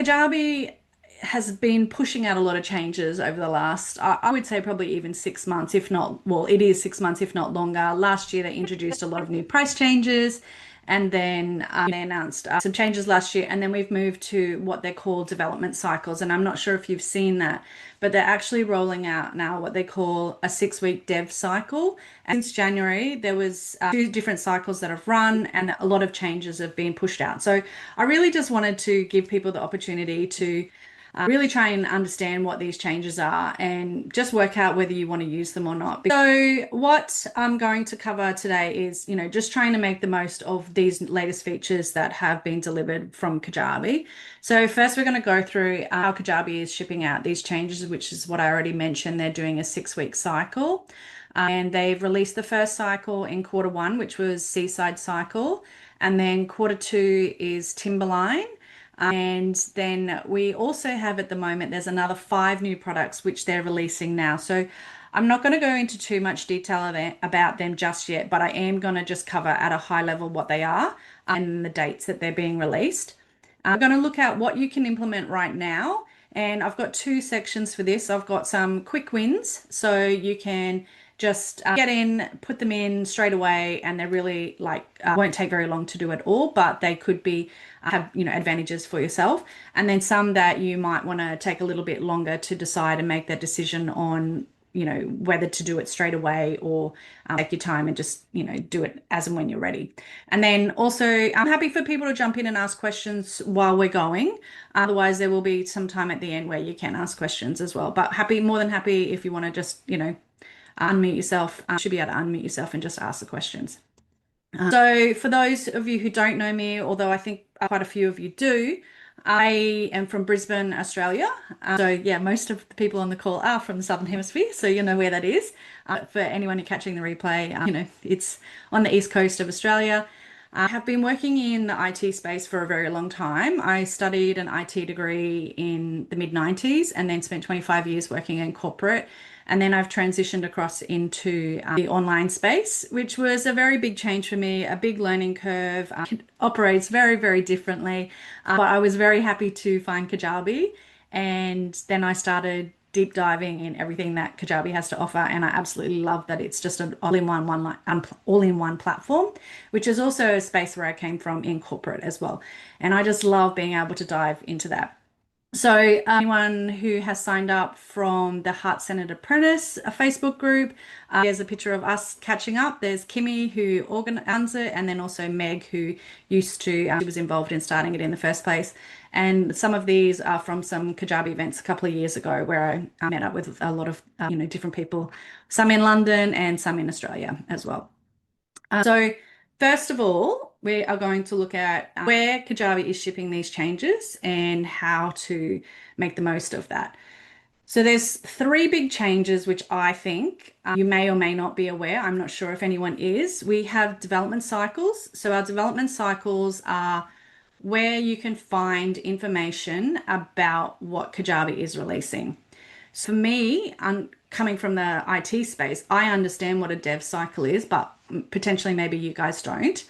Kajabi has been pushing out a lot of changes over the last, I would say probably even 6 months, if not, well, it is 6 months, if not longer. Last year, they introduced a lot of new price changes, and then they announced some changes last year, and then we've moved to what they call development cycles. And I'm not sure if you've seen that, but they're actually rolling out now what they call a 6-week dev cycle. And since January, there was two different cycles that have run, and a lot of changes have been pushed out. So I really just wanted to give people the opportunity to really try and understand what these changes are and just work out whether you want to use them or not. So what I'm going to cover today is, just trying to make the most of these latest features that have been delivered from Kajabi. So first we're going to go through how Kajabi is shipping out these changes, which is what I already mentioned. They're doing a 6-week cycle. And they've released the first cycle in quarter 1, which was Seaside Cycle. And then quarter 2 is Timberline. And then we also have at the moment, there's another 5 new products which they're releasing now. So I'm not going to go into too much detail about them just yet, but I am going to just cover at a high level what they are and the dates that they're being released. I'm going to look at what you can implement right now. And I've got 2 sections for this. I've got some quick wins, so you can just get in, put them in straight away, and they're really won't take very long to do it all, but they could be have advantages for yourself. And then some that you might want to take a little bit longer to decide and make that decision on whether to do it straight away or take your time and just do it as and when you're ready. And then also I'm happy for people to jump in and ask questions while we're going. Otherwise there will be some time at the end where you can ask questions as well, but more than happy if you want to just unmute yourself. You should be able to unmute yourself and just ask the questions. So for those of you who don't know me, although I think quite a few of you do, I am from Brisbane, Australia. So yeah, most of the people on the call are from the Southern Hemisphere, so you know where that is. For anyone who's catching the replay, it's on the east coast of Australia. I have been working in the IT space for a very long time. I studied an IT degree in the mid-90s and then spent 25 years working in corporate. And then I've transitioned across into the online space, which was a very big change for me, a big learning curve. It operates very, very differently. But I was very happy to find Kajabi. And then I started deep diving in everything that Kajabi has to offer, and I absolutely love that it's just an all-in-one platform, which is also a space where I came from in corporate as well. And I just love being able to dive into that. So anyone who has signed up from the Heart-Centered Apprentice, a Facebook group, there's a picture of us catching up. There's Kimmy who organized it, and then also Meg who used to, she was involved in starting it in the first place. And some of these are from some Kajabi events a couple of years ago where I met up with a lot of different people, some in London and some in Australia as well. So first of all, we are going to look at where Kajabi is shipping these changes and how to make the most of that. So there's 3 big changes which I think you may or may not be aware. I'm not sure if anyone is. We have development cycles. So our development cycles are where you can find information about what Kajabi is releasing. So for me, I'm coming from the IT space, I understand what a dev cycle is, but potentially maybe you guys don't.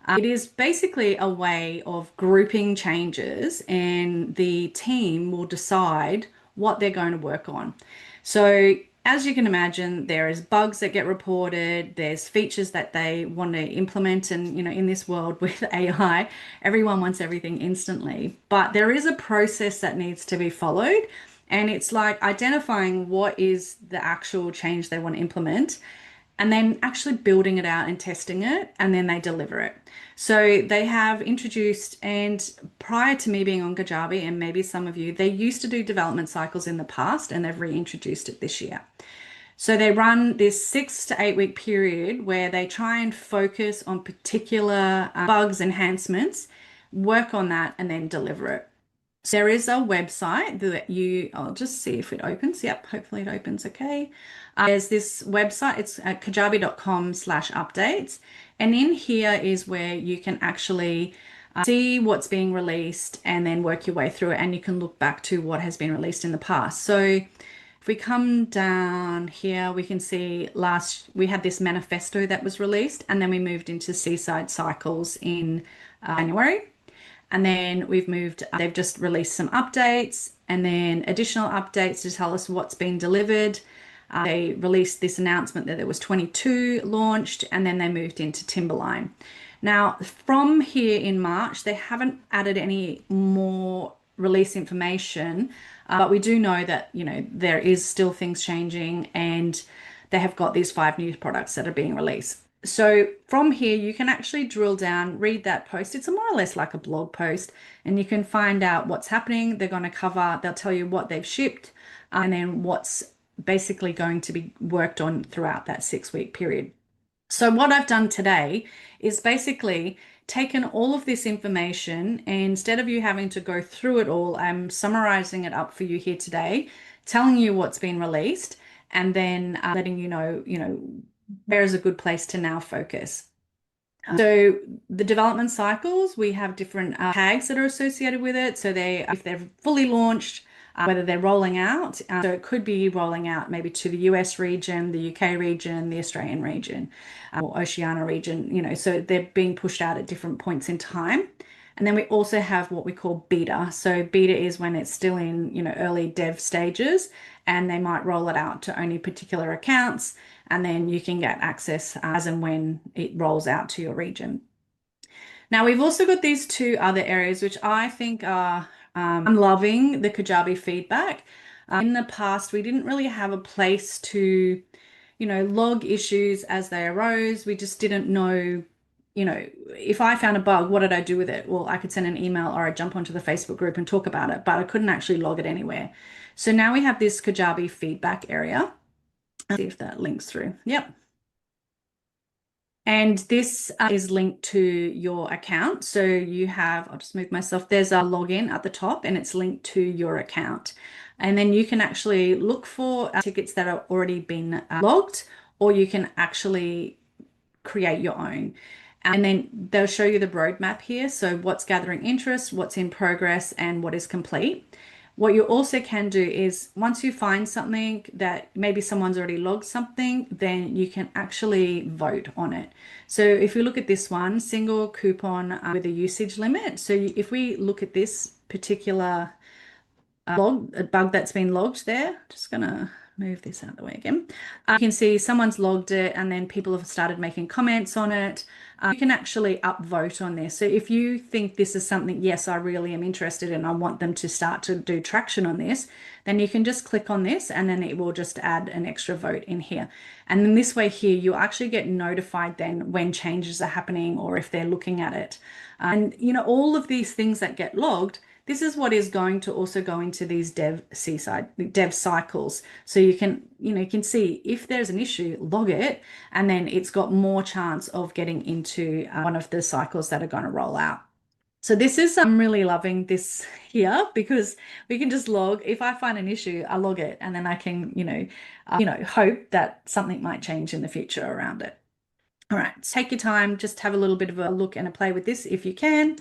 It is basically a way of grouping changes, and the team will decide what they're going to work on. So as you can imagine, there is bugs that get reported, there's features that they want to implement, and in this world with AI, everyone wants everything instantly. But there is a process that needs to be followed, and it's like identifying what is the actual change they want to implement, and then actually building it out and testing it, and then they deliver it. So they have introduced, and prior to me being on Kajabi, and maybe some of you, they used to do development cycles in the past, and they've reintroduced it this year. So they run this 6 to 8 week period where they try and focus on particular bugs, enhancements, work on that, and then deliver it. So there is a website that I'll just see if it opens. Yep, hopefully it opens okay. There's this website, it's at kajabi.com/updates. And in here is where you can actually see what's being released and then work your way through it. And you can look back to what has been released in the past. So if we come down here, we can see we had this manifesto that was released, and then we moved into Seaside Cycles in January. And then we've moved, they've just released some updates and then additional updates to tell us what's been delivered. They released this announcement that there was 22 launched, and then they moved into Timberline. Now, from here in March, they haven't added any more release information, but we do know that, there is still things changing, and they have got these 5 new products that are being released. So from here, you can actually drill down, read that post. It's more or less like a blog post, and you can find out what's happening. They're going to cover, they'll tell you what they've shipped, and then what's basically going to be worked on throughout that 6-week period. So what I've done today is basically taken all of this information, and instead of you having to go through it all, I'm summarizing it up for you here today, telling you what's been released, and then letting you know, where is a good place to now focus. So the development cycles, we have different tags that are associated with it. So if they're fully launched, whether they're rolling out, so it could be rolling out maybe to the US region, the UK region, the Australian region, or Oceania region, so they're being pushed out at different points in time. And then we also have what we call beta. So beta is when it's still in, early dev stages, and they might roll it out to only particular accounts, and then you can get access as and when it rolls out to your region. Now, we've also got these 2 other areas, which I think are, I'm loving the Kajabi feedback. In the past, we didn't really have a place to, log issues as they arose. We just didn't know, if I found a bug, what did I do with it? Well, I could send an email or I'd jump onto the Facebook group and talk about it, but I couldn't actually log it anywhere. So now we have this Kajabi feedback area. Let's see if that links through. Yep. And this is linked to your account. So you have, I'll just move myself, there's a login at the top, and it's linked to your account. And then you can actually look for tickets that have already been logged, or you can actually create your own. And then they'll show you the roadmap here. So what's gathering interest, what's in progress, and what is complete. What you also can do is once you find something that maybe someone's already logged something, then you can actually vote on it. So if you look at this one, single coupon with a usage limit. So if we look at this particular bug that's been logged there, just gonna move this out of the way again. You can see someone's logged it, and then people have started making comments on it. You can actually upvote on this. So if you think this is something, yes, I really am interested in, I want them to start to do traction on this, then you can just click on this, and then it will just add an extra vote in here. And then this way here, you actually get notified then when changes are happening or if they're looking at it. And, all of these things that get logged, this is what is going to also go into these dev cycles. So you can see if there's an issue, log it, and then it's got more chance of getting into one of the cycles that are going to roll out. So this is, I'm really loving this here, because we can just log. If I find an issue, I log it, and then I can, hope that something might change in the future around it. All right, take your time, just have a little bit of a look and a play with this if you can.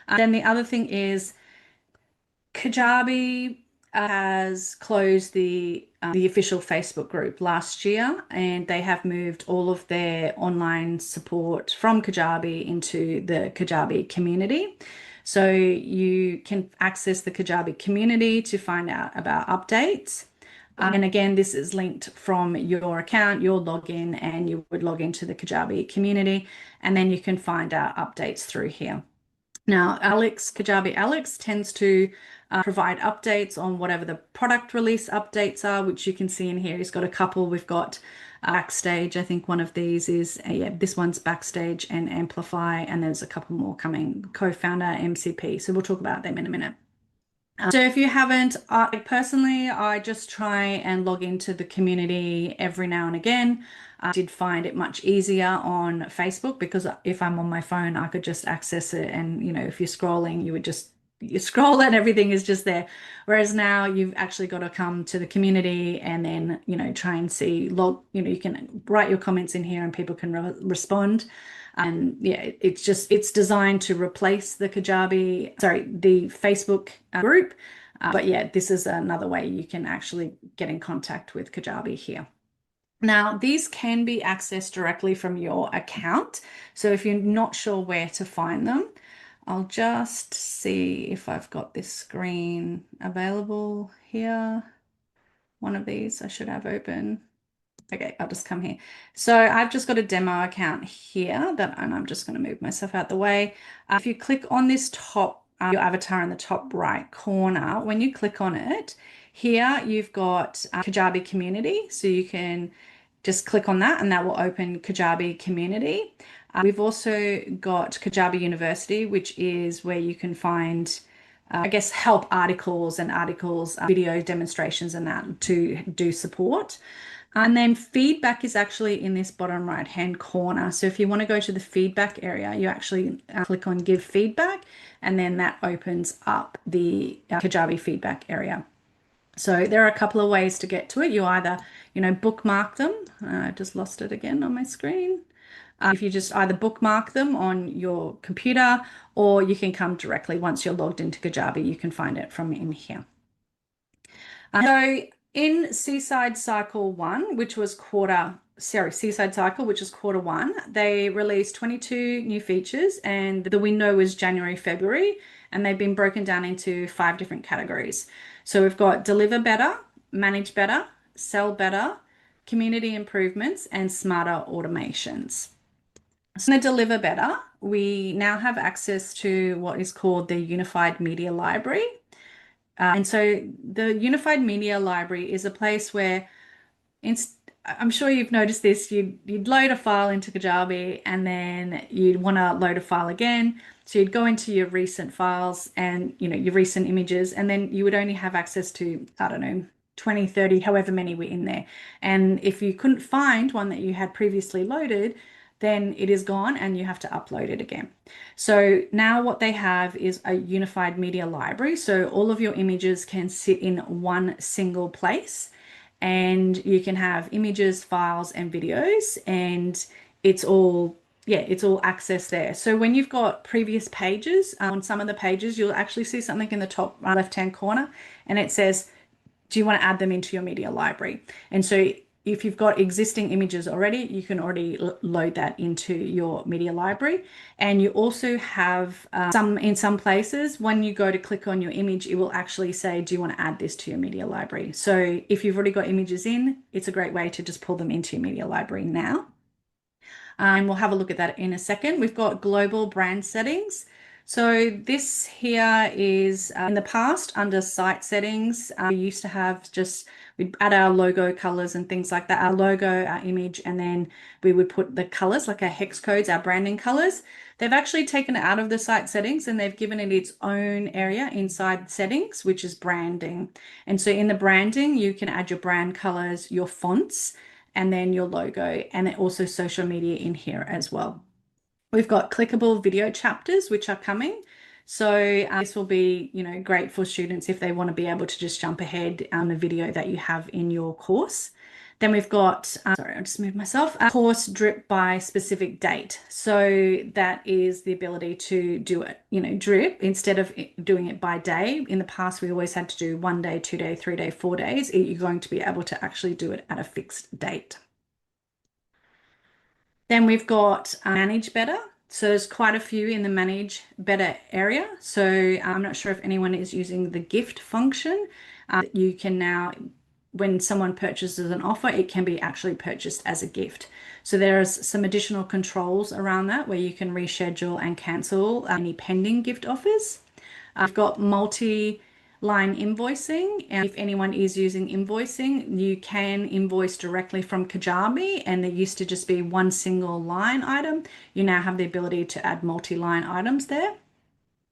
Then the other thing is, Kajabi has closed the official Facebook group last year, and they have moved all of their online support from Kajabi into the Kajabi community. So you can access the Kajabi community to find out about updates. And again, this is linked from your account, your login, and you would log into the Kajabi community, and then you can find out updates through here. Now, Kajabi Alex tends to provide updates on whatever the product release updates are, which you can see in here. He's got a couple. We've got Backstage. I think one of these is, this one's Backstage and Amplify, and there's a couple more coming, Cofounder, MCP. So we'll talk about them in a minute. So if you haven't, personally, I just try and log into the community every now and again. I did find it much easier on Facebook, because if I'm on my phone, I could just access it. And, if you're scrolling, you scroll and everything is just there. Whereas now you've actually got to come to the community and then, try and see, you can write your comments in here and people can respond. And yeah, it's designed to replace the the Facebook group. But yeah, this is another way you can actually get in contact with Kajabi here. Now, these can be accessed directly from your account. So if you're not sure where to find them, I'll just see if I've got this screen available here. One of these I should have open. Okay, I'll just come here. So I've just got a demo account here and I'm just going to move myself out the way. If you click on this top, your avatar in the top right corner, when you click on it, here you've got Kajabi community. So you can just click on that and that will open Kajabi community. We've also got Kajabi University, which is where you can find I guess help articles and video demonstrations and that to do support. And then feedback is actually in this bottom right hand corner. So if you want to go to the feedback area, you actually click on give feedback and then that opens up the Kajabi feedback area. So there are a couple of ways to get to it. You either, bookmark them. I just lost it again on my screen. If you just either bookmark them on your computer or you can come directly once you're logged into Kajabi, you can find it from in here. So in Seaside Cycle 1, which was Seaside Cycle, which is quarter one, they released 22 new features and the window was January, February, and they've been broken down into 5 different categories. So we've got deliver better, manage better, sell better, community improvements, and smarter automations. So to deliver better, we now have access to what is called the Unified Media Library. And so the Unified Media Library is a place where I'm sure you've noticed this, you'd load a file into Kajabi and then you'd want to load a file again. So you'd go into your recent files and your recent images, and then you would only have access to, I don't know, 20, 30, however many were in there. And if you couldn't find one that you had previously loaded, then it is gone and you have to upload it again. So now what they have is a unified media library. So all of your images can sit in one single place and you can have images, files, and videos, and it's all accessed there. So when you've got previous pages, on some of the pages, you'll actually see something in the top left-hand corner and it says, do you want to add them into your media library? And so if you've got existing images already, you can already load that into your media library. And you also have in some places, when you go to click on your image, it will actually say, do you want to add this to your media library? So if you've already got images in, it's a great way to just pull them into your media library now. And we'll have a look at that in a second. We've got global brand settings. So this here is in the past under site settings, we used to have we'd add our logo colors and things like that, our logo, our image, and then we would put the colors like our hex codes, our branding colors. They've actually taken it out of the site settings and they've given it its own area inside settings, which is branding. And so in the branding, you can add your brand colors, your fonts, and then your logo, and then also social media in here as well. We've got clickable video chapters, which are coming. So this will be, great for students if they want to be able to just jump ahead on the video that you have in your course. Then we've got, sorry, I'll just move myself, a course drip by specific date. So that is the ability to do it, drip instead of doing it by day. In the past, we always had to do 1 day, 2 day, 3 day, 4 days. You're going to be able to actually do it at a fixed date. Then we've got manage better. So there's quite a few in the manage better area. So I'm not sure if anyone is using the gift function. You can now, when someone purchases an offer, it can be actually purchased as a gift. So there's some additional controls around that where you can reschedule and cancel any pending gift offers. I've got multi-line invoicing, and if anyone is using invoicing, you can invoice directly from Kajabi, and there used to just be one single line item. You now have the ability to add multi-line items there.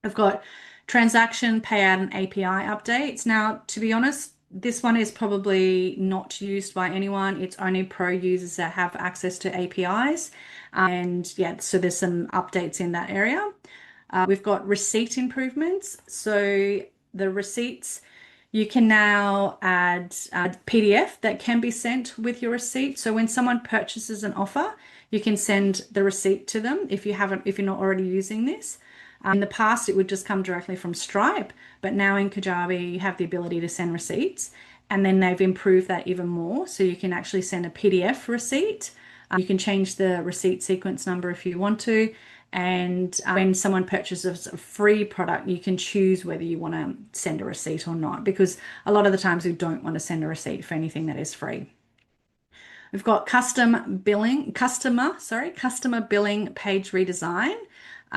I've got transaction, payout, and API updates. Now, to be honest, this one is probably not used by anyone. It's only pro users that have access to APIs. And yeah, so there's some updates in that area. We've got receipt improvements. So the receipts, you can now add a PDF that can be sent with your receipt. So when someone purchases an offer, you can send the receipt to them if you're not already using this. In the past, it would just come directly from Stripe, but now in Kajabi, you have the ability to send receipts, and then they've improved that even more. So you can actually send a PDF receipt. You can change the receipt sequence number if you want to, And when someone purchases a free product, you can choose whether you want to send a receipt or not, because a lot of the times we don't want to send a receipt for anything that is free. We've got customer billing page redesign.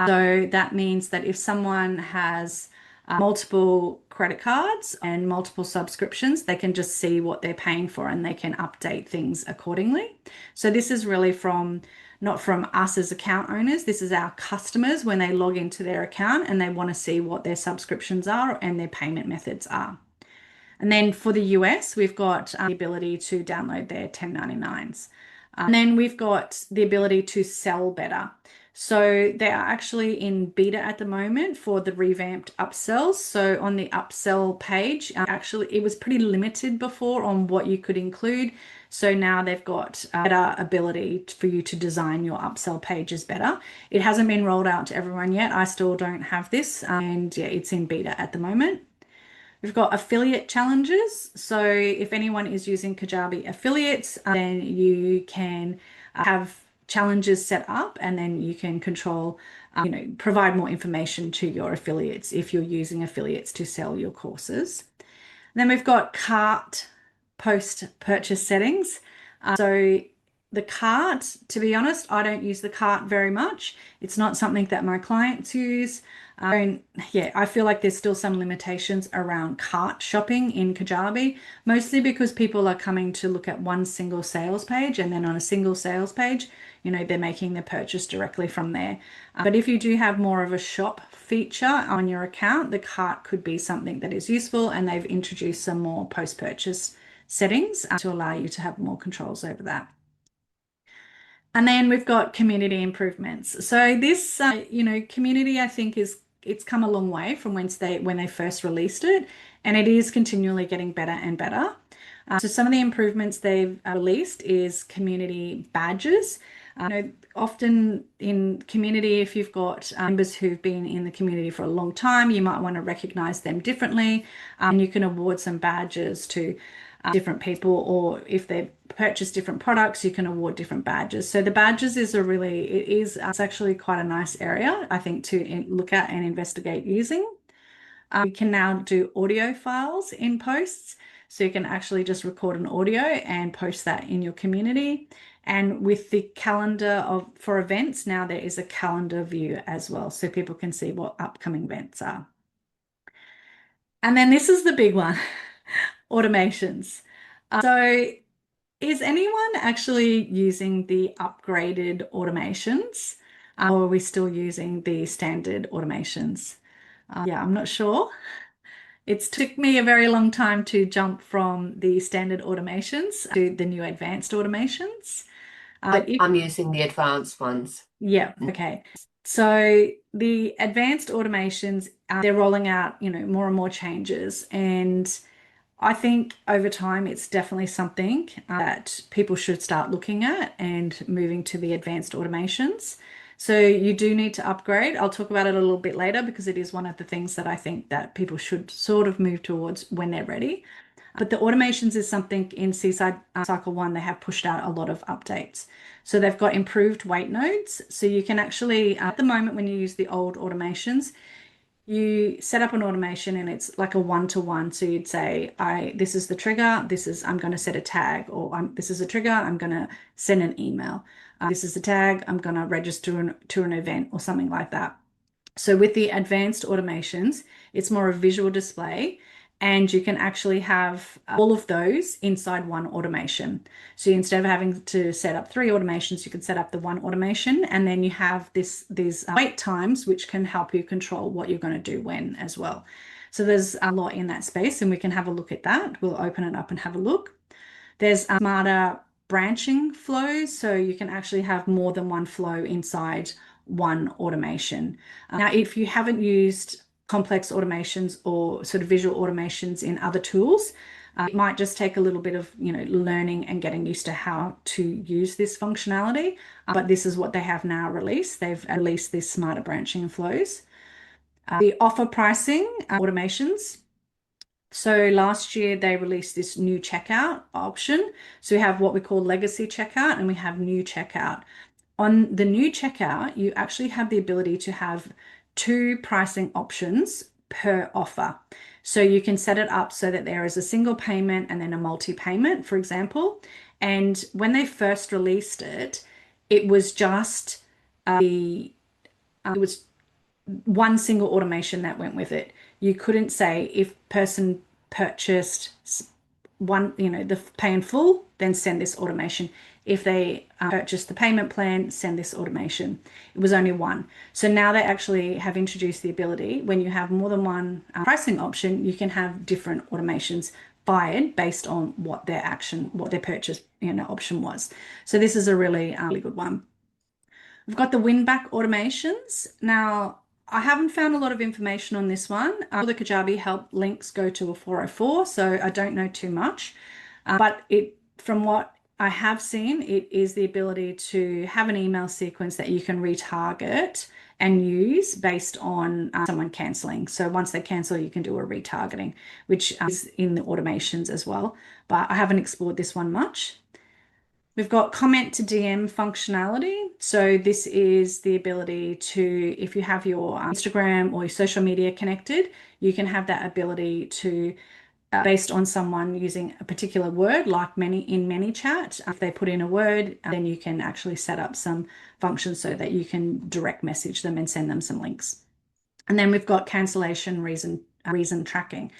So that means that if someone has multiple credit cards and multiple subscriptions, they can just see what they're paying for and they can update things accordingly. So this is really not from us as account owners. This is our customers when they log into their account and they want to see what their subscriptions are and their payment methods are. And then for the US, we've got the ability to download their 1099s. And then we've got the ability to sell better. So they are actually in beta at the moment for the revamped upsells. So on the upsell page, actually, it was pretty limited before on what you could include. So now they've got better ability for you to design your upsell pages better. It hasn't been rolled out to everyone yet. I still don't have this, and yeah, it's in beta at the moment. We've got affiliate challenges. So if anyone is using Kajabi affiliates, then you can have challenges set up and then you can control, provide more information to your affiliates if you're using affiliates to sell your courses. And then we've got cart post-purchase settings. So the cart, to be honest, I don't use the cart very much. It's not something that my clients use. I feel like there's still some limitations around cart shopping in Kajabi, mostly because people are coming to look at one single sales page, and then on a single sales page, they're making the purchase directly from there. But if you do have more of a shop feature on your account, the cart could be something that is useful, and they've introduced some more post-purchase settings to allow you to have more controls over that. And then we've got community improvements. So this, community, I think it's come a long way from when they first released it, and it is continually getting better and better. So some of the improvements they've released is community badges. Often in community, if you've got members who've been in the community for a long time, you might want to recognize them differently, and you can award some badges to different people, or if they purchase different products, you can award different badges. So the badges it's actually quite a nice area, I think, to look at and investigate using. You can now do audio files in posts. So you can actually just record an audio and post that in your community. And with the calendar for events, now there is a calendar view as well, so people can see what upcoming events are. And then this is the big one, automations. So is anyone actually using the upgraded automations, or are we still using the standard automations? I'm not sure. It's took me a very long time to jump from the standard automations to the new advanced automations. I'm using the advanced ones. Yeah, okay. So the advanced automations, they're rolling out, more and more changes. And I think over time, it's definitely something that people should start looking at and moving to the advanced automations. So you do need to upgrade. I'll talk about it a little bit later because it is one of the things that I think that people should sort of move towards when they're ready. But the automations is something in Seaside Cycle 1, they have pushed out a lot of updates. So they've got improved weight nodes. So you can actually, at the moment, when you use the old automations, you set up an automation and it's like a one-to-one. So you'd say, this is the trigger, I'm going to set a tag, or this is a trigger, I'm going to send an email. This is the tag, I'm going to register to an event or something like that. So with the advanced automations, it's more a visual display, and you can actually have all of those inside one automation. So instead of having to set up 3 automations, you can set up the one automation, and then you have these wait times, which can help you control what you're going to do when as well. So there's a lot in that space, and we can have a look at that. We'll open it up and have a look. There's smarter branching flows, so you can actually have more than one flow inside one automation. Now, if you haven't used complex automations or sort of visual automations in other tools, it might just take a little bit of learning and getting used to how to use this functionality. But this is what they have now released. They've released these smarter branching and flows. The offer pricing automations. So last year they released this new checkout option. So we have what we call legacy checkout and we have new checkout. on the new checkout, you actually have the ability to have 2 pricing options per offer. So you can set it up so that there is a single payment and then a multi-payment, for example. And when they first released it, it was just it was one single automation that went with it. You couldn't say if person purchased one, the pay in full, then send this automation. If they purchase the payment plan, send this automation. It was only one. So now they actually have introduced the ability when you have more than one pricing option, you can have different automations fired based on what their purchase option was. So this is a really good one. We've got the win back automations. Now, I haven't found a lot of information on this one. All the Kajabi help links go to a 404, so I don't know too much. But from what I have seen, it is the ability to have an email sequence that you can retarget and use based on someone canceling. So once they cancel, you can do a retargeting, which is in the automations as well. But I haven't explored this one much. We've got comment to DM functionality. So this is the ability to, if you have your Instagram or your social media connected, you can have that ability to, based on someone using a particular word, like in ManyChat, if they put in a word, then you can actually set up some functions so that you can direct message them and send them some links. And then we've got cancellation reason tracking.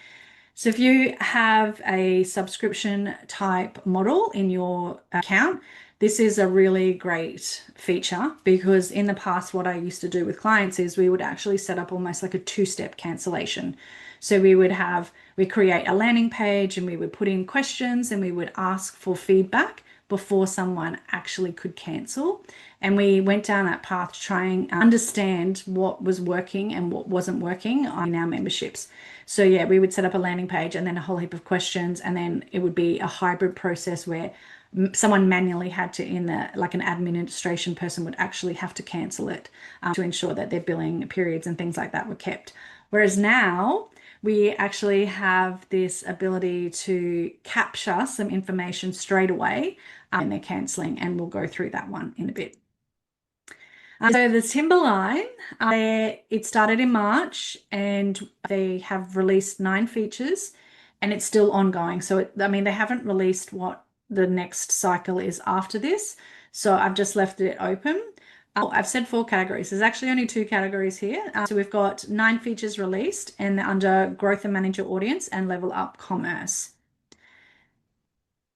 So if you have a subscription type model in your account, this is a really great feature because in the past, what I used to do with clients is we would actually set up almost like a 2-step cancellation. So we create a landing page and we would put in questions and we would ask for feedback before someone actually could cancel. And we went down that path to try and understand what was working and what wasn't working in our memberships. So yeah, we would set up a landing page and then a whole heap of questions, and then it would be a hybrid process where someone manually had to, like an administration person would actually have to cancel it to ensure that their billing periods and things like that were kept. Whereas now we actually have this ability to capture some information straight away when they're canceling, and we'll go through that one in a bit. So the Timberline, it started in March and they have released 9 features and it's still ongoing. So, they haven't released what the next cycle is after this. So I've just left it open. I've said 4 categories. There's actually only 2 categories here. So we've got 9 features released and they're under Growth and Manage Your Audience and Level Up Commerce.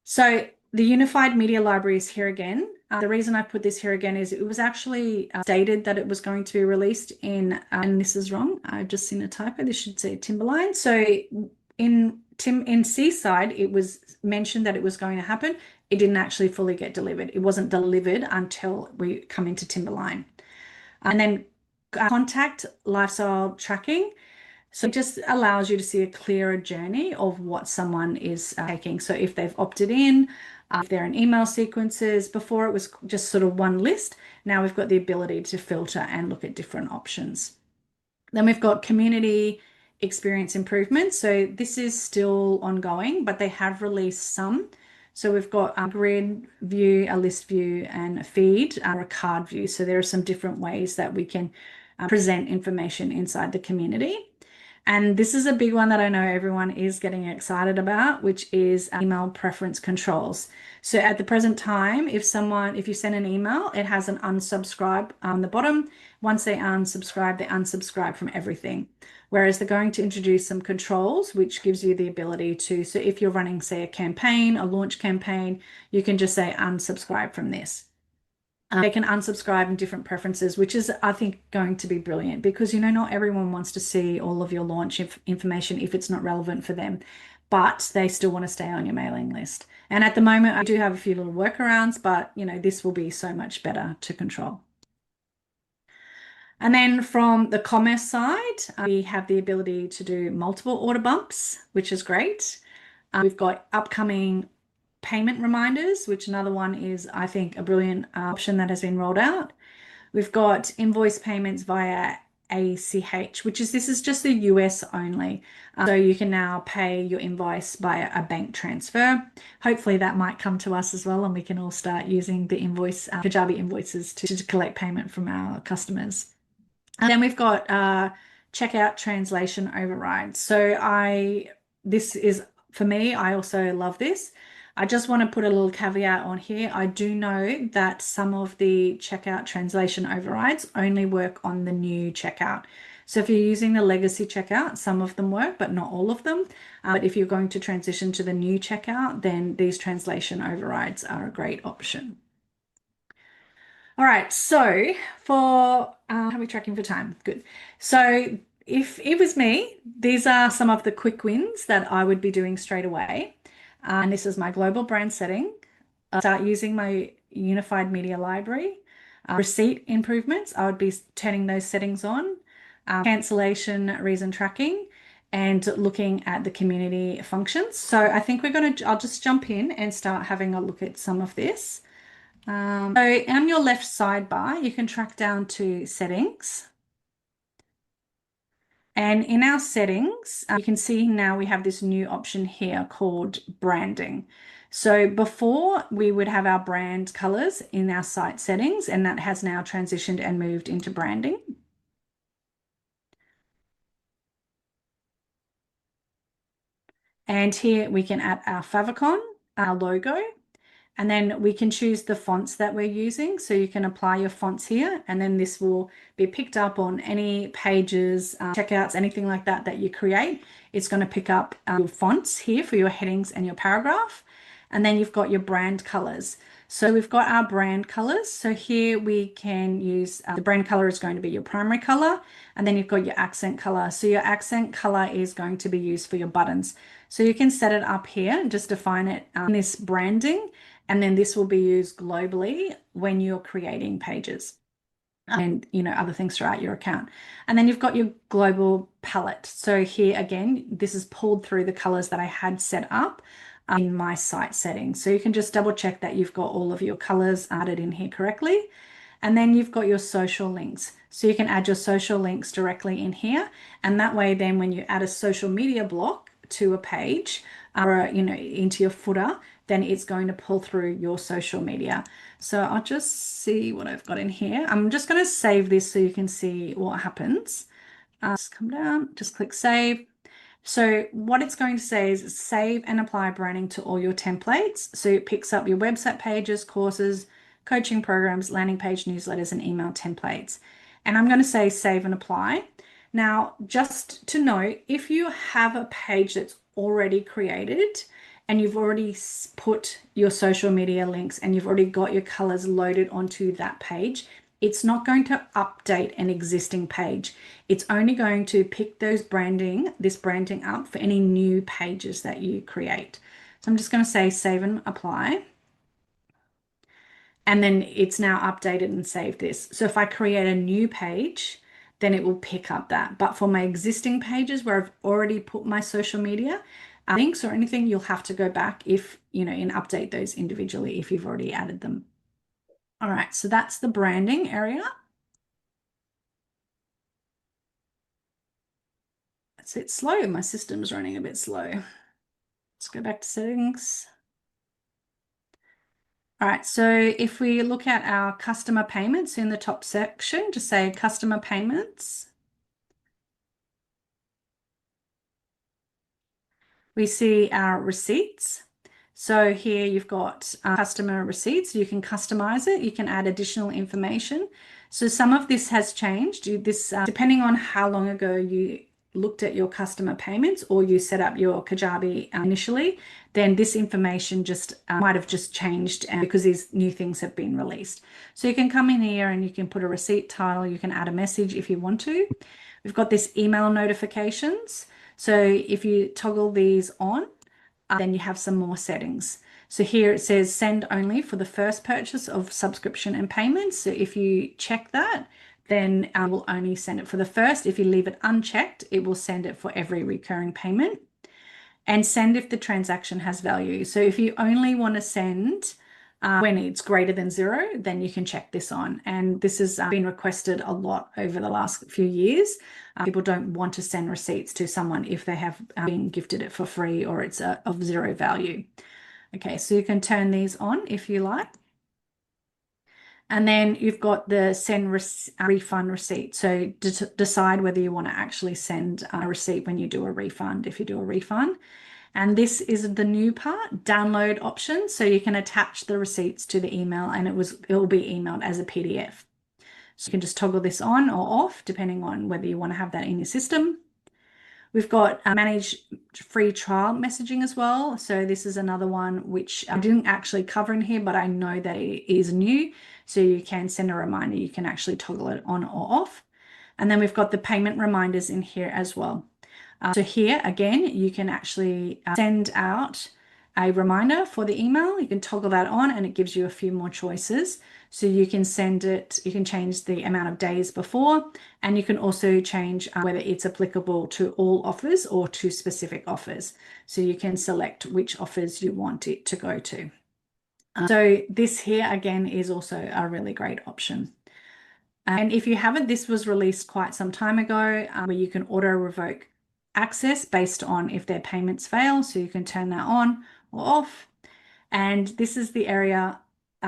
So the Unified Media Library is here again. The reason I put this here again is it was actually stated that it was going to be released in, and this is wrong, I've just seen a typo, this should say Timberline. So in Seaside, it was mentioned that it was going to happen. It didn't actually fully get delivered. It wasn't delivered until we come into Timberline. And then contact lifestyle tracking. So it just allows you to see a clearer journey of what someone is taking. So if they've opted in, if they're in email sequences, before it was just sort of one list. Now we've got the ability to filter and look at different options. Then we've got community experience improvement. So this is still ongoing, but they have released some. So we've got a grid view, a list view, and a feed, or a card view. So there are some different ways that we can present information inside the community. And this is a big one that I know everyone is getting excited about, which is email preference controls. So at the present time, if you send an email, it has an unsubscribe on the bottom. Once they unsubscribe from everything. Whereas they're going to introduce some controls, which gives you the ability to, so if you're running, say, a campaign, a launch campaign, you can just say unsubscribe from this. They can unsubscribe in different preferences, which is, I think, going to be brilliant because, not everyone wants to see all of your launch information if it's not relevant for them, but they still want to stay on your mailing list. And at the moment, I do have a few little workarounds, but, this will be so much better to control. And then from the commerce side, we have the ability to do multiple order bumps, which is great. We've got upcoming payment reminders, which another one is, I think, a brilliant option that has been rolled out. We've got invoice payments via ACH, this is just the US only. So you can now pay your invoice by a bank transfer. Hopefully that might come to us as well, and we can all start using the Kajabi invoices to collect payment from our customers. And then we've got checkout translation override. This is, for me, I also love this. I just want to put a little caveat on here. I do know that some of the checkout translation overrides only work on the new checkout. So if you're using the legacy checkout, some of them work, but not all of them. But if you're going to transition to the new checkout, then these translation overrides are a great option. All right, so how are we tracking for time? Good. So if it was me, these are some of the quick wins that I would be doing straight away. And this is my global brand setting. I'll start using my unified media library. Receipt improvements, I would be turning those settings on. Cancellation reason tracking, and looking at the community functions. So I think I'll just jump in and start having a look at some of this. So on your left sidebar, you can track down to settings. And in our settings, you can see now we have this new option here called branding. So before we would have our brand colors in our site settings, and that has now transitioned and moved into branding. And here we can add our favicon, our logo, and then we can choose the fonts that we're using. So you can apply your fonts here, and then this will be picked up on any pages, checkouts, anything like that that you create. It's going to pick up your fonts here for your headings and your paragraph. And then you've got your brand colors. So we've got our brand colors. So here we can use the brand color is going to be your primary color, and then you've got your accent color. So your accent color is going to be used for your buttons. So you can set it up here and just define it in this branding. And then this will be used globally when you're creating pages and other things throughout your account. And then you've got your global palette. So here again, this is pulled through the colors that I had set up in my site settings. So you can just double check that you've got all of your colors added in here correctly. And then you've got your social links. So you can add your social links directly in here. And that way, then when you add a social media block to a page or into your footer, then it's going to pull through your social media. So I'll just see what I've got in here. I'm just going to save this so you can see what happens. Just come down, just click save. So what it's going to say is save and apply branding to all your templates. So it picks up your website pages, courses, coaching programs, landing page newsletters, and email templates. And I'm going to say save and apply. Now, just to note, if you have a page that's already created and you've already put your social media links and you've already got your colors loaded onto that page, it's not going to update an existing page. It's only going to pick this branding up for any new pages that you create. So I'm just going to say save and apply. And then it's now updated and saved this. So if I create a new page, then it will pick up that. But for my existing pages where I've already put my social media links or anything, you'll have to go back and update those individually if you've already added them. All right, so that's the branding area. It's a bit slow. My system's running a bit slow. Let's go back to settings. All right, so if we look at our customer payments in the top section, just say customer payments. We see our receipts. So here you've got customer receipts. You can customize it. You can add additional information. So some of this has changed. Depending on how long ago you looked at your customer payments or you set up your Kajabi initially, then this information might have just changed because these new things have been released. So you can come in here and you can put a receipt title. You can add a message if you want to. We've got this email notifications. So if you toggle these on, then you have some more settings. So here it says send only for the first purchase of subscription and payments. So if you check that, then I will only send it for the first. If you leave it unchecked, it will send it for every recurring payment. And send if the transaction has value. So if you only want to send When it's greater than 0, then you can check this on. And this has been requested a lot over the last few years. People don't want to send receipts to someone if they have been gifted it for free or it's of 0 value. Okay, so you can turn these on if you like. And then you've got the send refund receipt. So decide whether you want to actually send a receipt when you do a refund, if you do a refund. And this is the new part, download option. So you can attach the receipts to the email and it will be emailed as a PDF. So you can just toggle this on or off, depending on whether you want to have that in your system. We've got manage free trial messaging as well. So this is another one which I didn't actually cover in here, but I know that it is new. So you can send a reminder. You can actually toggle it on or off. And then we've got the payment reminders in here as well. So here again, you can actually send out a reminder for the email. You can toggle that on and it gives you a few more choices. So you can send it, you can change the amount of days before, and you can also change whether it's applicable to all offers or to specific offers. So you can select which offers you want it to go to. So this here again is also a really great option. And if you haven't, this was released quite some time ago where you can auto revoke access based on if their payments fail. So you can turn that on or off. And this is the area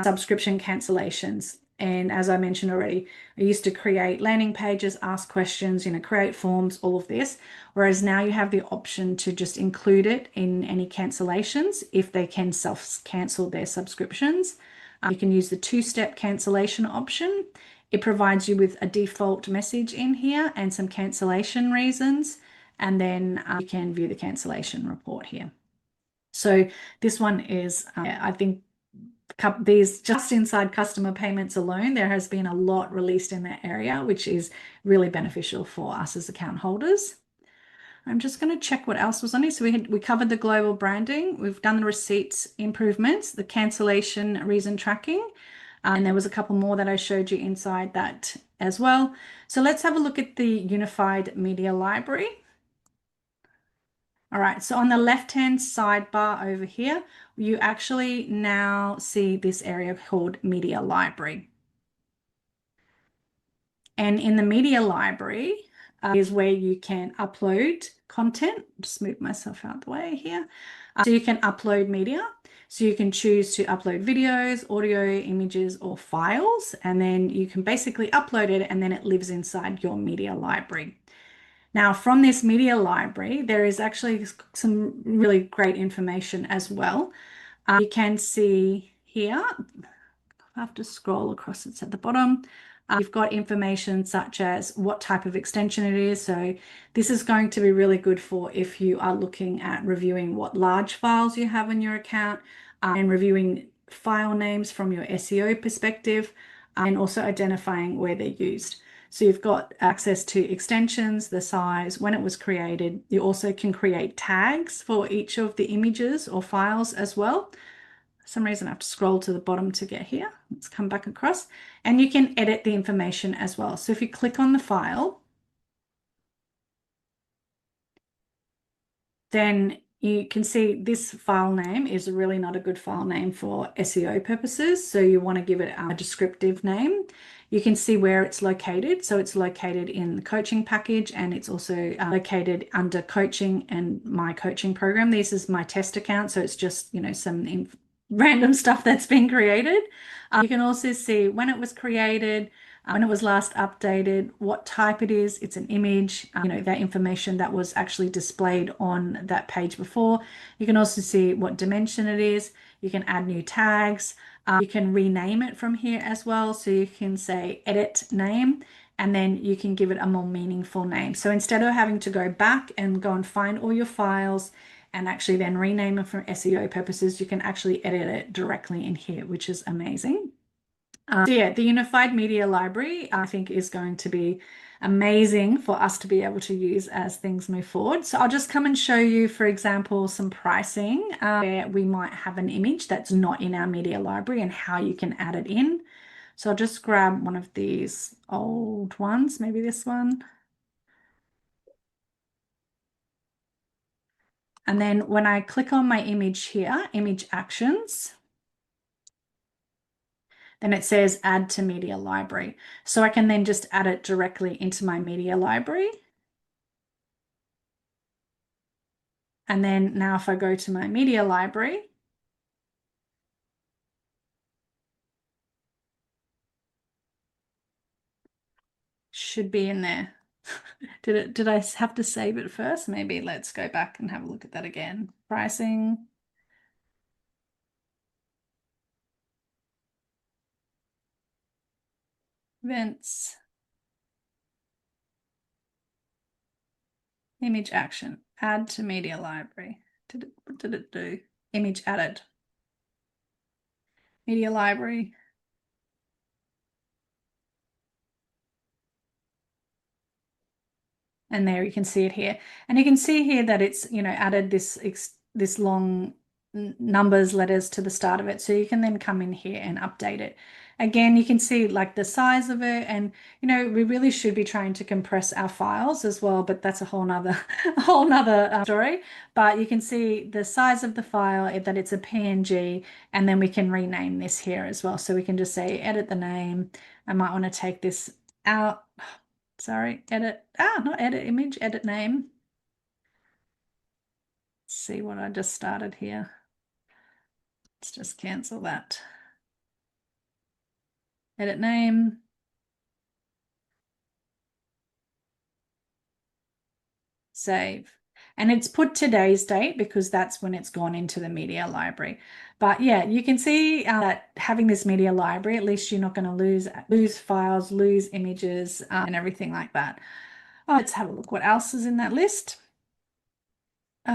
subscription cancellations. And as I mentioned already, I used to create landing pages, ask questions, create forms, all of this. Whereas now you have the option to just include it in any cancellations if they can self-cancel their subscriptions. You can use the 2-step cancellation option. It provides you with a default message in here and some cancellation reasons. And then you can view the cancellation report here. So this one is, I think, these just inside customer payments alone, there has been a lot released in that area, which is really beneficial for us as account holders. I'm just going to check what else was on here. So we covered the global branding. We've done the receipts improvements, the cancellation reason tracking. And there was a couple more that I showed you inside that as well. So let's have a look at the unified media library. All right, so on the left-hand sidebar over here, you actually now see this area called Media Library. And in the Media Library is where you can upload content. Just move myself out the way here. So you can upload media. So you can choose to upload videos, audio, images, or files, and then you can basically upload it and then it lives inside your media library. Now, from this media library, there is actually some really great information as well. You can see here, I have to scroll across, it's at the bottom. You've got information such as what type of extension it is. So this is going to be really good for if you are looking at reviewing what large files you have in your account and reviewing file names from your SEO perspective and also identifying where they're used. So you've got access to extensions, the size, when it was created. You also can create tags for each of the images or files as well. For some reason I have to scroll to the bottom to get here. Let's come back across. And you can edit the information as well. So if you click on the file, then you can see this file name is really not a good file name for SEO purposes. So you want to give it a descriptive name. You can see where it's located. So it's located in the coaching package and it's also located under coaching and my coaching program. This is my test account. So it's just, some random stuff that's been created. You can also see when it was created, when it was last updated, what type it is. It's an image, that information that was actually displayed on that page before. You can also see what dimension it is. You can add new tags. You can rename it from here as well. So you can say edit name, and then you can give it a more meaningful name. So instead of having to go back and go and find all your files and actually then rename it for SEO purposes, you can actually edit it directly in here, which is amazing. So yeah, the Unified Media Library, I think, is going to be amazing for us to be able to use as things move forward. So I'll just come and show you, for example, some pricing where we might have an image that's not in our media library and how you can add it in. So I'll just grab one of these old ones, maybe this one. And then when I click on my image here, image actions, and it says add to media library. So I can then just add it directly into my media library. And then now if I go to my media library, should be in there. Did I have to save it first? Maybe let's go back and have a look at that again. Pricing. Events. Image action. Add to media library. What did it do? Image added. Media library. And there you can see it here. And you can see here that it's, added this long numbers, letters to the start of it. So you can then come in here and update it. Again, you can see like the size of it, and we really should be trying to compress our files as well, but that's a whole nother story. But you can see the size of the file, that it's a PNG, and then we can rename this here as well. So we can just say edit the name. I might want to take this out. Sorry, not edit image, edit name. Let's see what I just started here. Let's just cancel that. Edit name. Save. And it's put today's date because that's when it's gone into the media library. But yeah, you can see that having this media library, at least you're not going to lose files, lose images, and everything like that. Let's have a look what else is in that list.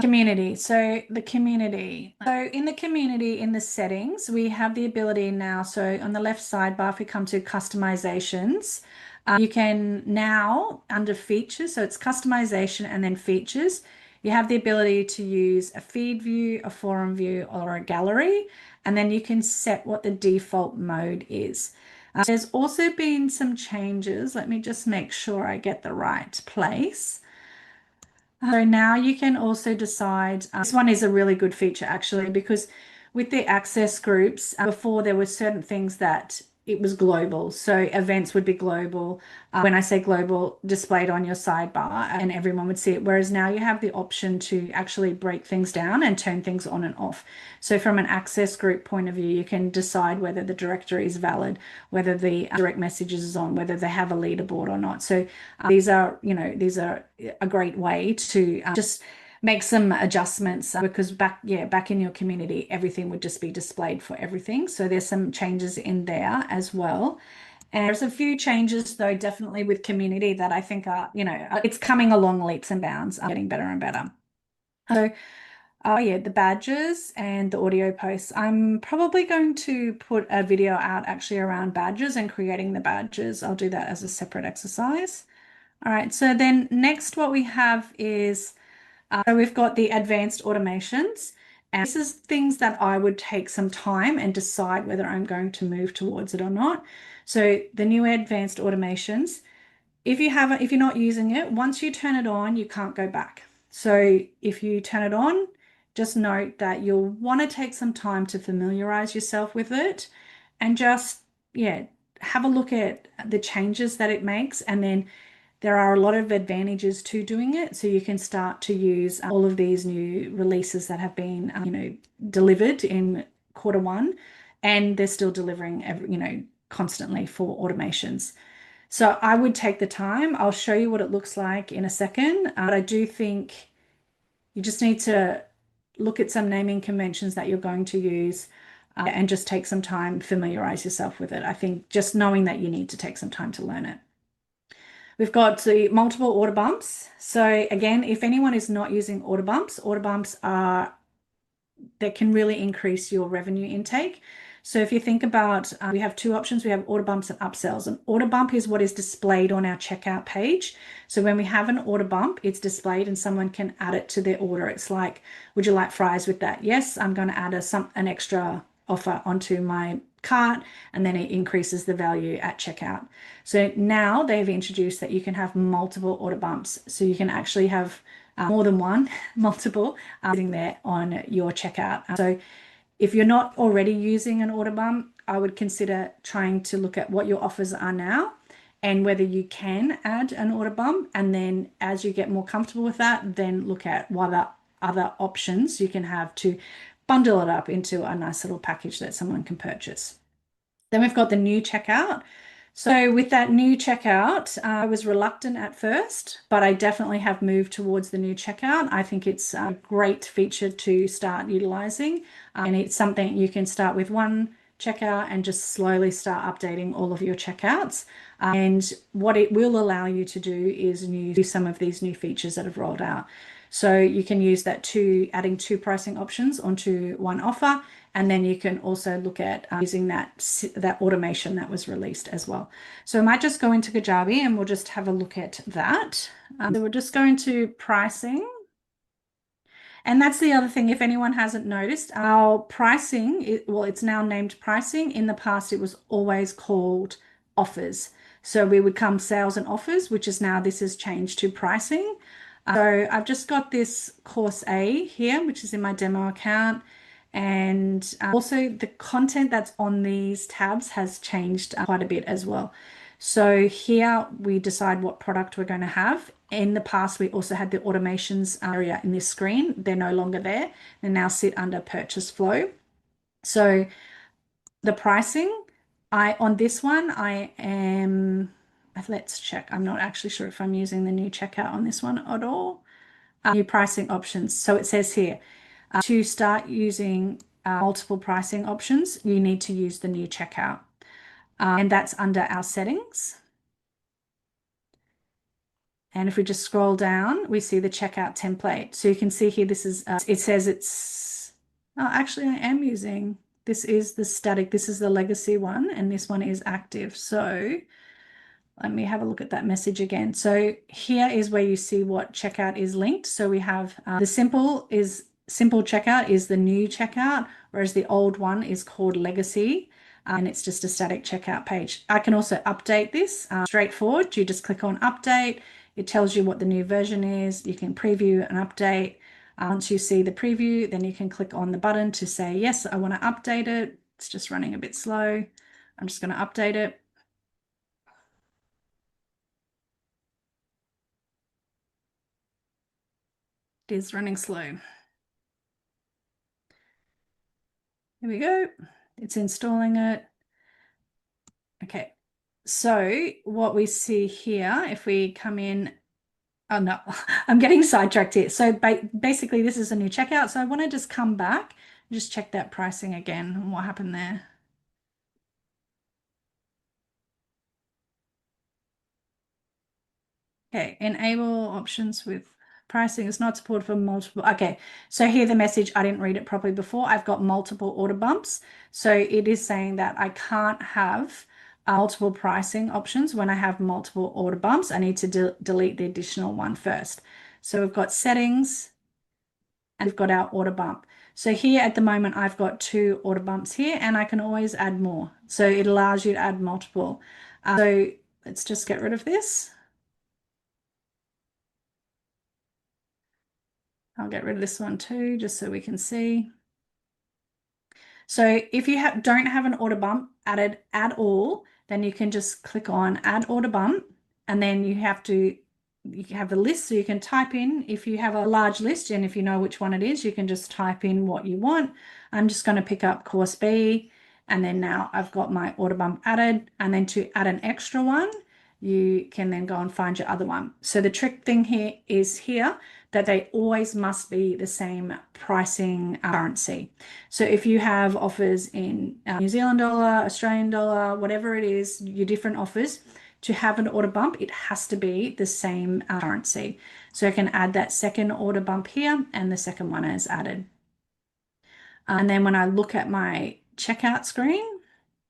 Community. So the community. So in the community, in the settings, we have the ability now. So on the left sidebar, if we come to customizations, you can now, under features, so it's customization and then features, you have the ability to use a feed view, a forum view, or a gallery, and then you can set what the default mode is. There's also been some changes. Let me just make sure I get the right place. So now you can also decide, this one is a really good feature actually, because with the access groups, before there were certain things that it was global. So events would be global. When I say global, displayed on your sidebar and everyone would see it. Whereas now you have the option to actually break things down and turn things on and off. So from an access group point of view, you can decide whether the directory is valid, whether the direct messages is on, whether they have a leaderboard or not. So these are a great way to just make some adjustments, because back in your community, everything would just be displayed for everything. So there's some changes in there as well. And there's a few changes though, definitely with community that I think are, it's coming along leaps and bounds, getting better and better. So the badges and the audio posts. I'm probably going to put a video out actually around badges and creating the badges. I'll do that as a separate exercise. All right, so then next what we have is, so we've got the advanced automations, and this is things that I would take some time and decide whether I'm going to move towards it or not. So the new advanced automations, if you're not using it, once you turn it on, you can't go back. So if you turn it on, just note that you'll want to take some time to familiarize yourself with it and just, have a look at the changes that it makes, and then there are a lot of advantages to doing it. So you can start to use all of these new releases that have been, delivered in Q1, and they're still delivering, constantly for automations. So I would take the time. I'll show you what it looks like in a second. But I do think you just need to look at some naming conventions that you're going to use, and just take some time, familiarize yourself with it. I think just knowing that you need to take some time to learn it. We've got the multiple order bumps. So again, if anyone is not using order bumps that can really increase your revenue intake. So if you think about, we have two options. We have order bumps and upsells. An order bump is what is displayed on our checkout page. So when we have an order bump, it's displayed and someone can add it to their order. It's like, would you like fries with that? Yes, I'm going to add an extra offer onto my cart, and then it increases the value at checkout. So now they've introduced that you can have multiple order bumps. So you can actually have more than one, multiple, sitting there on your checkout. So if you're not already using an order bump, I would consider trying to look at what your offers are now and whether you can add an order bump. And then as you get more comfortable with that, then look at what other options you can have to bundle it up into a nice little package that someone can purchase. Then we've got the new checkout. So with that new checkout, I was reluctant at first, but I definitely have moved towards the new checkout. I think it's a great feature to start utilizing, and it's something you can start with one checkout and just slowly start updating all of your checkouts. And what it will allow you to do is use some of these new features that have rolled out. So you can use that to adding two pricing options onto one offer. And then you can also look at using that automation that was released as well. So I might just go into Kajabi and we'll just have a look at that. So we're just going to pricing. And that's the other thing, if anyone hasn't noticed, our pricing, well, it's now named pricing. In the past, it was always called offers. So we would come sales and offers, which is now this has changed to pricing. So I've just got this course A here, which is in my demo account. And also the content that's on these tabs has changed quite a bit as well. So here we decide what product we're going to have. In the past, we also had the automations area in this screen. They're no longer there. They now sit under purchase flow. So the pricing, on this one, I am, let's check. I'm not actually sure if I'm using the new checkout on this one at all. New pricing options. So it says here, to start using multiple pricing options, you need to use the new checkout. And that's under our settings. And if we just scroll down, we see the checkout template. So you can see here, this is, it says it's, oh, actually I am using, this is the static, this is the legacy one, and this one is active. So let me have a look at that message again. So here is where you see what checkout is linked. So we have the simple checkout is the new checkout, whereas the old one is called legacy. And it's just a static checkout page. I can also update this straightforward. You just click on update. It tells you what the new version is. You can preview an update. Once you see the preview, then you can click on the button to say, yes, I want to update it. It's just running a bit slow. I'm just going to update it. It is running slow. Here we go. It's installing it. Okay. So what we see here, if we come in, oh no, I'm getting sidetracked here. So basically this is a new checkout. So I want to just come back and just check that pricing again and what happened there. Okay, enable options with pricing is not supported for multiple. Okay, so here the message, I didn't read it properly before. I've got multiple order bumps. So it is saying that I can't have multiple pricing options when I have multiple order bumps. I need to delete the additional one first. So we've got settings and we've got our order bump. So here at the moment, I've got two order bumps here and I can always add more. So it allows you to add multiple. So let's just get rid of this. I'll get rid of this one too, just so we can see. So if you don't have an order bump added at all, then you can just click on add order bump, and then you have a list, so you can type in, if you have a large list and if you know which one it is, you can just type in what you want. I'm just going to pick up course B, and then now I've got my order bump added, and then to add an extra one, you can then go and find your other one. So the trick thing here is that they always must be the same pricing currency. So if you have offers in New Zealand dollar, Australian dollar, whatever it is, your different offers, to have an order bump, it has to be the same currency. So I can add that second order bump here, and the second one is added. And then when I look at my checkout screen,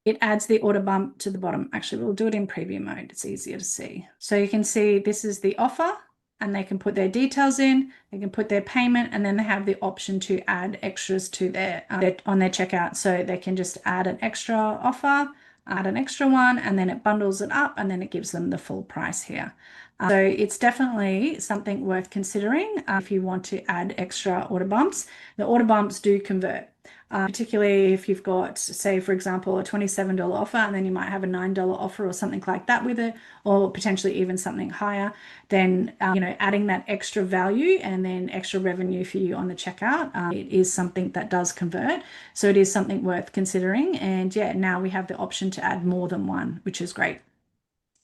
it adds the order bump to the bottom. Actually, we'll do it in preview mode. It's easier to see. So you can see this is the offer, and they can put their details in, they can put their payment, and then they have the option to add extras to their on their checkout. So they can just add an extra offer, add an extra one, and then it bundles it up, and then it gives them the full price here. So it's definitely something worth considering if you want to add extra order bumps. The order bumps do convert. particularly if you've got, say, for example, a $27 offer, and then you might have a $9 offer or something like that with it, or potentially even something higher, then, adding that extra value and then extra revenue for you on the checkout, it is something that does convert. So it is something worth considering. And yeah, now we have the option to add more than one, which is great.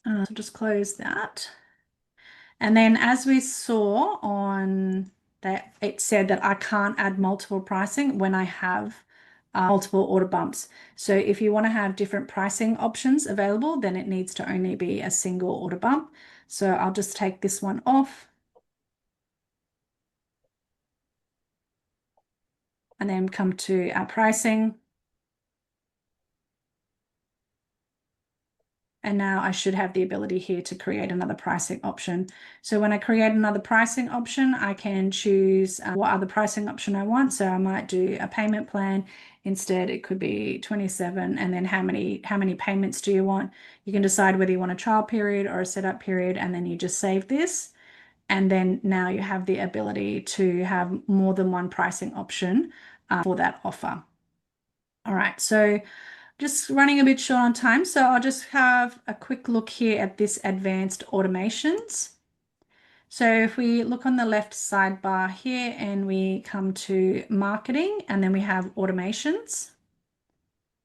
So just close that. And then as we saw on that, it said that I can't add multiple pricing when I have multiple order bumps. So if you want to have different pricing options available, then it needs to only be a single order bump. So I'll just take this one off and then come to our pricing. And now I should have the ability here to create another pricing option. So when I create another pricing option, I can choose what other pricing option I want. So I might do a payment plan. Instead, it could be 27. And then how many payments do you want? You can decide whether you want a trial period or a setup period, and then you just save this. And then now you have the ability to have more than one pricing option for that offer. All right, so just running a bit short on time, so I'll just have a quick look here at this advanced automations. So if we look on the left sidebar here and we come to marketing, and then we have automations.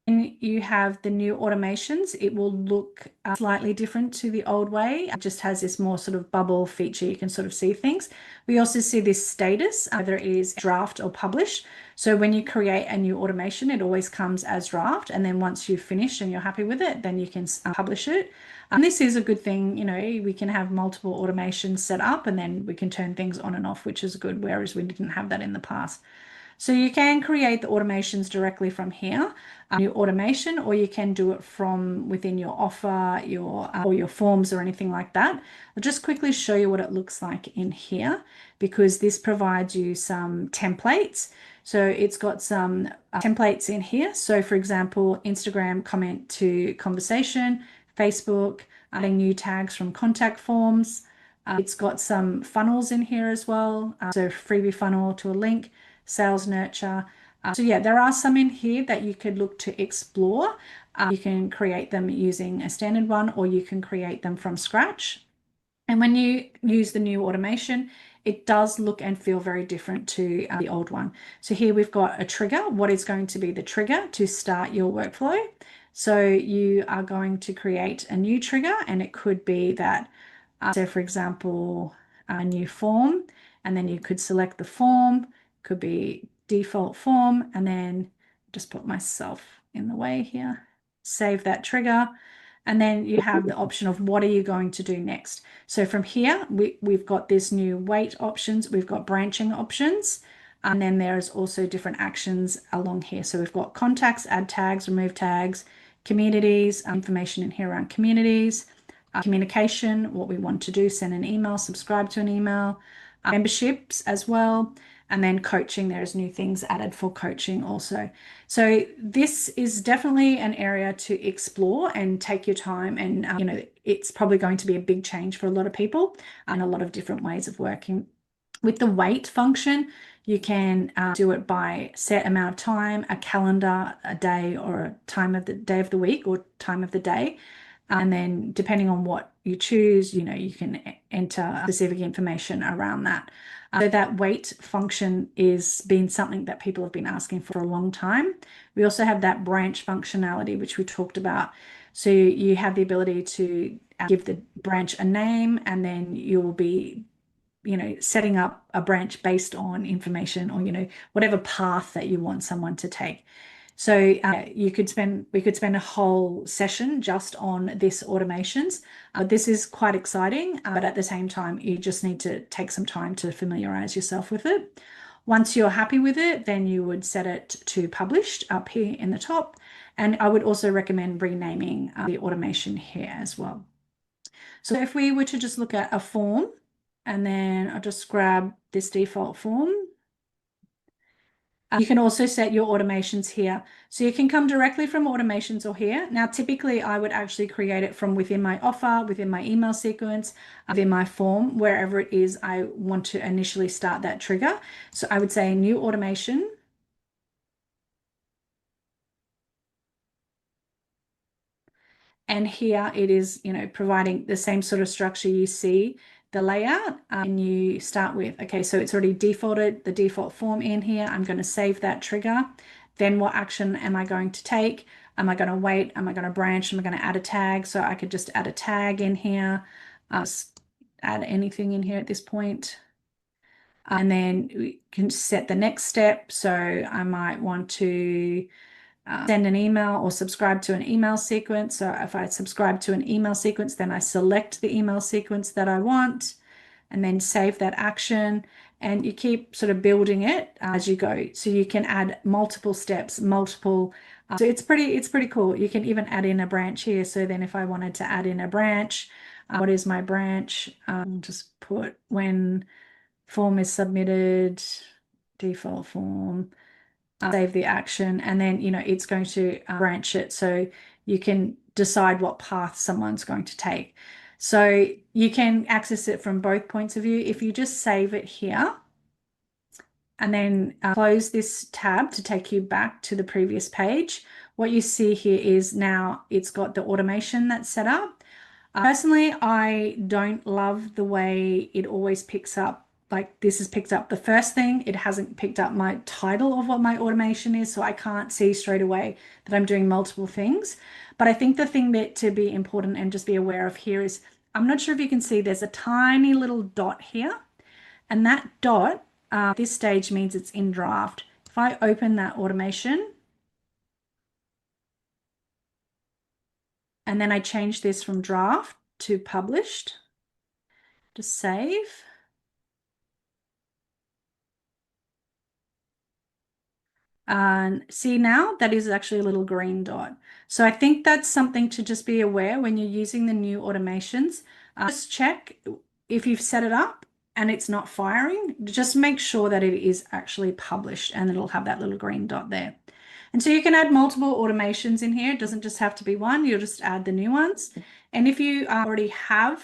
When you have the new automations, it will look slightly different to the old way. It just has this more sort of bubble feature. You can sort of see things. We also see this status, whether it is draft or publish. So when you create a new automation, it always comes as draft. And then once you've finished and you're happy with it, then you can publish it. And this is a good thing. We can have multiple automations set up and then we can turn things on and off, which is good, whereas we didn't have that in the past. So you can create the automations directly from here, your automation, or you can do it from within your offer, or your forms or anything like that. I'll just quickly show you what it looks like in here, because this provides you some templates. So it's got some templates in here. So for example, Instagram comment to conversation, Facebook, adding new tags from contact forms. It's got some funnels in here as well. So freebie funnel to a link, sales nurture. So yeah, there are some in here that you could look to explore. You can create them using a standard one, or you can create them from scratch. And when you use the new automation, it does look and feel very different to the old one. So here we've got a trigger. What is going to be the trigger to start your workflow? So you are going to create a new trigger, and it could be that, so for example, a new form, and then you could select the form, could be default form, and then just put myself in the way here, save that trigger. And then you have the option of what are you going to do next. So from here, we've got this new weight options, we've got branching options, and then there's also different actions along here. So we've got contacts, add tags, remove tags, communities, information in here around communities, communication, what we want to do, send an email, subscribe to an email, memberships as well. And then coaching, there's new things added for coaching also. So this is definitely an area to explore and take your time. And, it's probably going to be a big change for a lot of people and a lot of different ways of working. With the weight function, you can do it by set amount of time, a calendar, a day, or a time of the day of the week, or time of the day. And then depending on what you choose, you can enter specific information around that. So that weight function is been something that people have been asking for a long time. We also have that branch functionality, which we talked about. So you have the ability to give the branch a name, and then you'll be setting up a branch based on information, or whatever path that you want someone to take. So we could spend a whole session just on this automations. This is quite exciting, but at the same time, you just need to take some time to familiarize yourself with it. Once you're happy with it, then you would set it to published up here in the top. And I would also recommend renaming the automation here as well. So if we were to just look at a form, and then I'll just grab this default form. You can also set your automations here. So you can come directly from automations or here. Now, typically I would actually create it from within my offer, within my email sequence, within my form, wherever it is I want to initially start that trigger. So I would say new automation. And here it is, providing the same sort of structure you see the layout. And you start with, okay, so it's already defaulted the default form in here. I'm going to save that trigger. Then what action am I going to take? Am I going to wait? Am I going to branch? Am I going to add a tag? So I could just add a tag in here, add anything in here at this point. And then we can set the next step. So I might want to send an email or subscribe to an email sequence. So if I subscribe to an email sequence, then I select the email sequence that I want and then save that action. And you keep sort of building it as you go. So you can add multiple steps, so it's pretty cool. You can even add in a branch here. So then if I wanted to add in a branch, what is my branch? Just put when form is submitted, default form, save the action, and then it's going to branch it so you can decide what path someone's going to take. So you can access it from both points of view. If you just save it here and then close this tab to take you back to the previous page, what you see here is now it's got the automation that's set up. Personally, I don't love the way it always picks up, like this has picked up the first thing. It hasn't picked up my title of what my automation is, so I can't see straight away that I'm doing multiple things. But I think the thing that to be important and just be aware of here is, I'm not sure if you can see, there's a tiny little dot here. And that dot, this stage means it's in draft. If I open that automation, and then I change this from draft to published, just save. And see now that is actually a little green dot. So I think that's something to just be aware when you're using the new automations. Just check if you've set it up and it's not firing, just make sure that it is actually published and it'll have that little green dot there. And so you can add multiple automations in here. It doesn't just have to be one, you'll just add the new ones. And if you already have,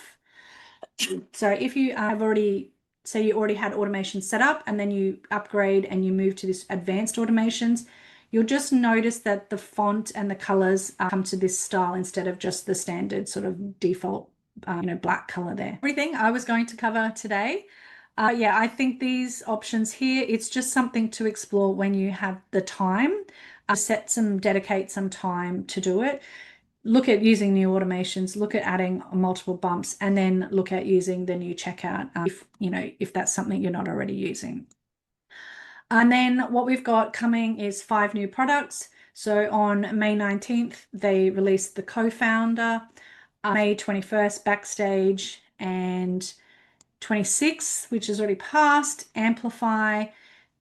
so if you have already, say you already had automation set up and then you upgrade and you move to this advanced automations, you'll just notice that the font and the colors come to this style instead of just the standard sort of default, black color there. Everything I was going to cover today. Yeah, I think these options here, it's just something to explore when you have the time. Dedicate some time to do it. Look at using new automations, look at adding multiple bumps, and then look at using the new checkout if that's something you're not already using. And then what we've got coming is 5 new products. So on May 19th, they released the Cofounder, May 21st, Backstage, and 26th, which is already passed, Amplify,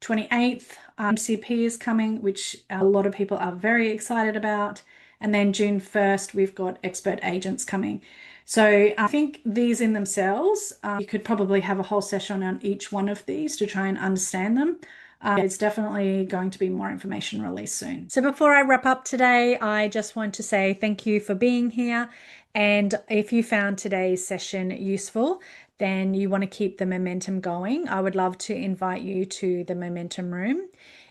28th, MCP is coming, which a lot of people are very excited about. And then June 1st, we've got expert agents coming. So I think these in themselves, you could probably have a whole session on each one of these to try and understand them. It's definitely going to be more information released soon. So before I wrap up today, I just want to say thank you for being here. And if you found today's session useful, then you want to keep the momentum going, I would love to invite you to the Momentum Room.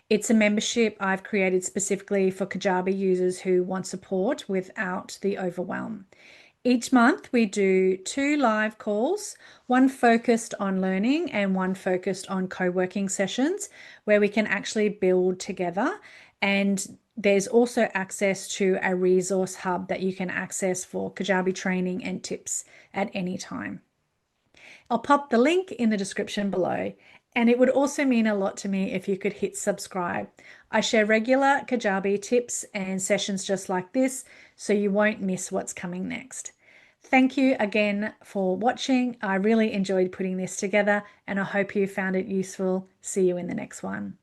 It's a membership I've created specifically for Kajabi users who want support without the overwhelm. Each month we do 2 live calls, one focused on learning and one focused on co-working sessions where we can actually build together. And there's also access to a resource hub that you can access for Kajabi training and tips at any time. I'll pop the link in the description below. And it would also mean a lot to me if you could hit subscribe. I share regular Kajabi tips and sessions just like this, so you won't miss what's coming next. Thank you again for watching. I really enjoyed putting this together and I hope you found it useful. See you in the next one.